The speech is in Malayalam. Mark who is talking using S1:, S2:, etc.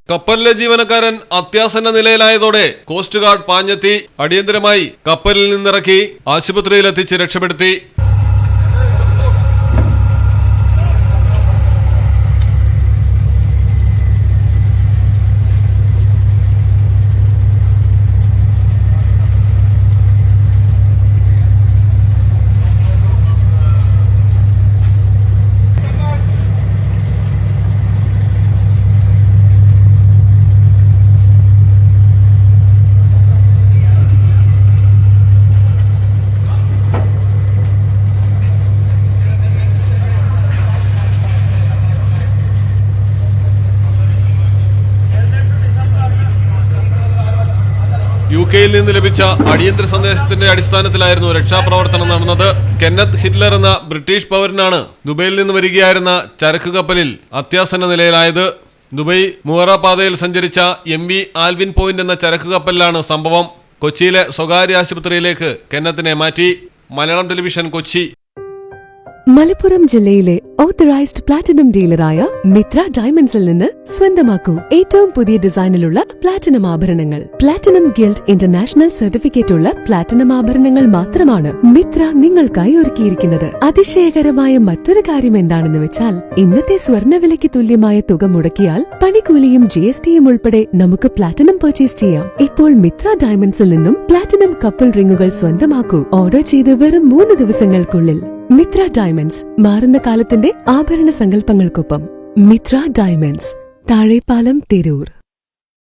S1: കപ്പലിലെ ജീവനക്കാരൻ അത്യാസന്ന നിലയിലായതോടെ കോസ്റ്റ് ഗാർഡ് പാഞ്ഞെത്തി അടിയന്തരമായി കപ്പലിൽ നിന്നിറക്കി ആശുപത്രിയിലെത്തിച്ച് രക്ഷപ്പെടുത്തി. യുകെയിൽ നിന്ന് ലഭിച്ച അടിയന്തര സന്ദേശത്തിന്റെ അടിസ്ഥാനത്തിലായിരുന്നു രക്ഷാപ്രവർത്തനം നടന്നത്. കെന്നത്ത് ഹിറ്റ്ലർ എന്ന ബ്രിട്ടീഷ് പൗരനാണ് ദുബൈയിൽ നിന്ന് വരികയായിരുന്ന ചരക്ക് കപ്പലിൽ അത്യാസന്ന നിലയിലായത്. ദുബൈ മുഹറ പാതയിൽ സഞ്ചരിച്ച MV ആൽവിൻ പോയിന്റ് എന്ന ചരക്ക് കപ്പലിലാണ് സംഭവം. കൊച്ചിയിലെ സ്വകാര്യ ആശുപത്രിയിലേക്ക് കെന്നത്തിനെ മാറ്റി. മലയാളം ടെലിവിഷൻ, കൊച്ചി.
S2: മലപ്പുറം ജില്ലയിലെ ഓത്തറൈസ്ഡ് പ്ലാറ്റിനം ഡീലറായ മിത്ര ഡയമണ്ട്സിൽ നിന്ന് സ്വന്തമാക്കൂ ഏറ്റവും പുതിയ ഡിസൈനിലുള്ള പ്ലാറ്റിനം ആഭരണങ്ങൾ. പ്ലാറ്റിനം ഗിൽഡ് ഇന്റർനാഷണൽ സർട്ടിഫിക്കറ്റ് ഉള്ള പ്ലാറ്റിനം ആഭരണങ്ങൾ മാത്രമാണ് മിത്ര നിങ്ങൾക്കായി ഒരുക്കിയിരിക്കുന്നത്. അതിശയകരമായ മറ്റൊരു കാര്യം എന്താണെന്ന് വെച്ചാൽ, ഇന്നത്തെ സ്വർണ്ണവിലയ്ക്ക് തുല്യമായ തുക മുടക്കിയാൽ പണിക്കൂലിയും GSTയും ഉൾപ്പെടെ നമുക്ക് പ്ലാറ്റിനം പർച്ചേസ് ചെയ്യാം. ഇപ്പോൾ മിത്ര ഡയമണ്ട്സിൽ നിന്നും പ്ലാറ്റിനം കപ്പിൾ റിങ്ങുകൾ സ്വന്തമാക്കൂ. ഓർഡർ ചെയ്ത് വെറും 3 ദിവസങ്ങൾക്കുള്ളിൽ. മിത്ര ഡയമണ്ട്സ്, മാറുന്ന കാലത്തിന്റെ ആഭരണ സങ്കല്പങ്ങൾക്കൊപ്പം. മിത്ര ഡയമണ്ട്സ്, താഴെപ്പാലം, തിരൂർ.